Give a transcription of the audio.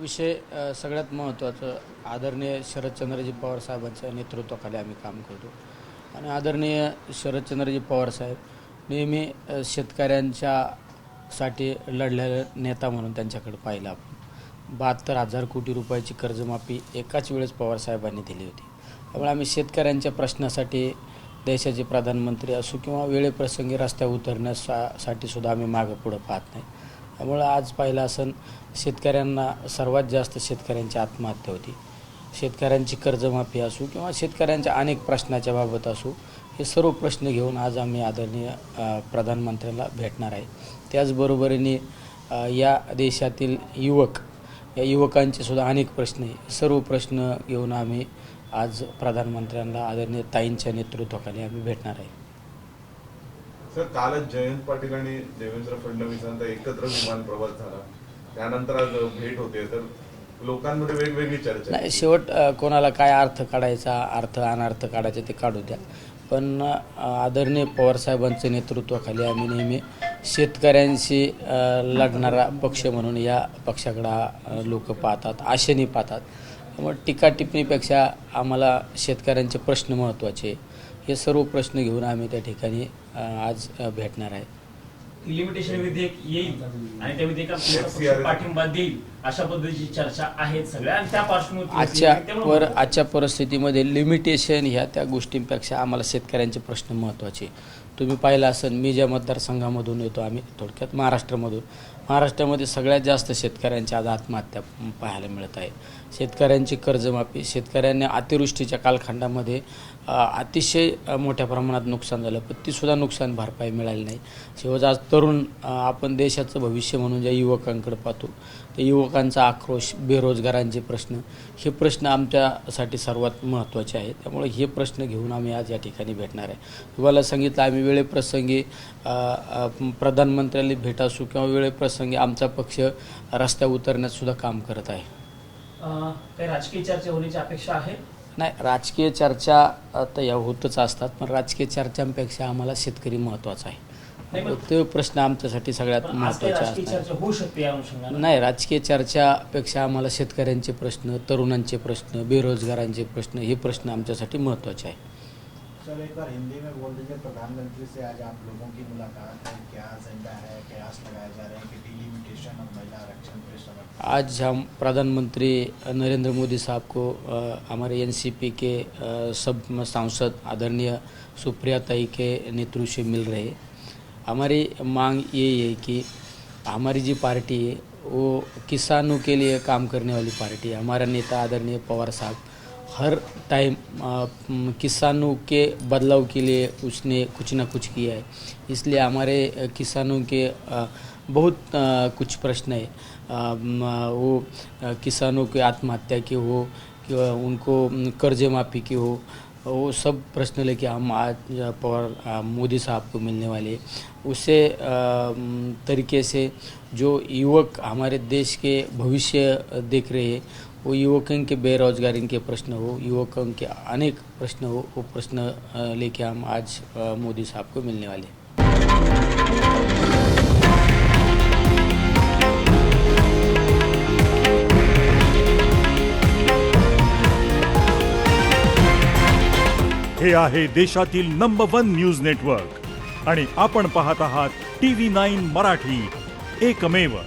विषय सगळ्यात महत्त्वाचं आदरणीय शरदचंद्रजी पवार साहेबांच्या नेतृत्वाखाली आम्ही काम करतो आणि आदरणीय शरदचंद्रजी पवार साहेब नेहमी शेतकऱ्यांच्यासाठी लढलेला नेता म्हणून त्यांच्याकडे पाहिलं आपण 72,000 कोटी रुपयाची कर्जमाफी एकाच वेळेस पवार साहेबांनी दिली होती. त्यामुळे आम्ही शेतकऱ्यांच्या प्रश्नासाठी देशाचे प्रधानमंत्री असो किंवा वेळेप्रसंगी रस्त्यावर उतरण्यासाठी सुद्धा आम्ही मागं पुढं पाहत नाही. त्यामुळं आज पाहिलं असं शेतकऱ्यांना सर्वात जास्त शेतकऱ्यांची आत्महत्या होती. शेतकऱ्यांची कर्जमाफी असो किंवा शेतकऱ्यांच्या अनेक प्रश्नाच्या बाबत असो हे सर्व प्रश्न घेऊन आज आम्ही आदरणीय प्रधानमंत्र्यांना भेटणार आहे. त्याचबरोबरीने या देशातील या युवकांचे सुद्धा अनेक प्रश्न आहे. सर्व प्रश्न घेऊन आम्ही आज प्रधानमंत्र्यांना आदरणीय ताईंच्या नेतृत्वाखाली आम्ही भेटणार आहे. सर, कालच जयंत पाटील आणि देवेंद्र फडणवीसांचा एकत्र विमान प्रवास झाला, त्यानंतर आज भेट होते, तर लोकांमध्ये वेगवेगळी चर्चा नाही. शेवट कोणाला काय अर्थ काढायचा, अर्थ अनर्थ काढायचा ते काढू द्या, पण आदरणीय पवारसाहेबांच्या नेतृत्वाखाली आम्ही नेहमी शेतकऱ्यांशी लढणारा पक्ष म्हणून या पक्षाकडे लोक पाहतात, आशेने पाहतात. त्यामुळे टीका टिप्पणीपेक्षा आम्हाला शेतकऱ्यांचे प्रश्न महत्त्वाचे, हे सर्व प्रश्न घेऊन आम्ही त्या ठिकाणी आज भेटणार आहे. लिमिटेशन विधेयक येईल आणि त्या विधेयकाला पाठिंबा देईल अशा पद्धतीची चर्चा आहेत सगळ्या, आणि त्या पार्श्वभूमीवर आजच्या परिस्थितीमध्ये लिमिटेशन ह्या त्या गोष्टींपेक्षा आम्हाला शेतकऱ्यांचे प्रश्न महत्त्वाचे. तुम्ही पाहिलं असेल, मी ज्या मतदारसंघामधून येतो, आम्ही थोडक्यात महाराष्ट्रामध्ये सगळ्यात जास्त शेतकऱ्यांच्या आज आत्महत्या पाहायला मिळत आहे. शेतकऱ्यांची कर्जमाफी, शेतकऱ्यांनी अतिवृष्टीच्या कालखंडामध्ये अतिशय मोठ्या प्रमाणात नुकसान झालं, पण तीसुद्धा नुकसान भरपाई मिळाली नाही. शेवट आज तरुण आपण देशाचं भविष्य म्हणून ज्या युवकांकडे पाहतो, त्या युवकांचा आक्रोश, बेरोजगारांचे प्रश्न, हे प्रश्न आमच्यासाठी सर्वात महत्त्वाचे आहेत. त्यामुळे हे प्रश्न घेऊन आम्ही आज या ठिकाणी भेटणार आहे. तुम्हाला सांगितलं, आम्ही वेळेप्रसंगी प्रधानमंत्र्यांनी भेट असू किंवा वेळेप्रसंगी आमचा पक्ष रस्त्यावर उतरण्यातसुद्धा काम करत आहे. काही राजकीय चर्चा होण्याची अपेक्षा आहे? नाही, राजकीय चर्चा तर या होतच असतात, पण राजकीय चर्चांपेक्षा आम्हाला शेतकरी महत्त्वाचा आहे. तो प्रश्न आमच्यासाठी सगळ्यात महत्त्वाचा असतात. नाही, राजकीय चर्चापेक्षा आम्हाला शेतकऱ्यांचे प्रश्न, तरुणांचे प्रश्न, बेरोजगारांचे प्रश्न, हे प्रश्न आमच्यासाठी महत्त्वाचे आहे. सर, एक बार हिंदी में बोल दीजिए, प्रधानमंत्री से आज आप लोगों की मुलाकात है, क्या एजेंडा है, कयास लगाए जा रहे हैं कि डिलिमिटेशन और महिला आरक्षण पे समर्थन? आज हम प्रधानमंत्री नरेंद्र मोदी साहब को हमारे एनसीपी के सब सांसद आदरणीय सुप्रिया ताई के नेतृत्व से मिल रहे हैं. हमारी मांग ये है कि हमारी जी पार्टी है वो किसानों के लिए काम करने वाली पार्टी है. हमारा नेता आदरणीय पवार साहब हर टाइम किसानों के बदलाव के लिए उसने कुछ ना कुछ किया है. इसलिए हमारे किसानों के बहुत कुछ प्रश्न है. वो किसानों की आत्महत्या की हो कि उनको कर्ज माफ़ी की हो, वो सब प्रश्न लेके हम आज पवार मोदी साहब को मिलने वाले. उसे तरीके से जो युवक हमारे देश के भविष्य देख रहे हैं, वो युवकों के बेरोजगारी के प्रश्न हो, युवकों के अनेक प्रश्न हो, वो प्रश्न लेके हम आज मोदी साहब को मिलने वाले. हे आहे देशातील नंबर 1 न्यूज नेटवर्क आणि आपण पाहत आहात TV9 मराठी, एकमेव.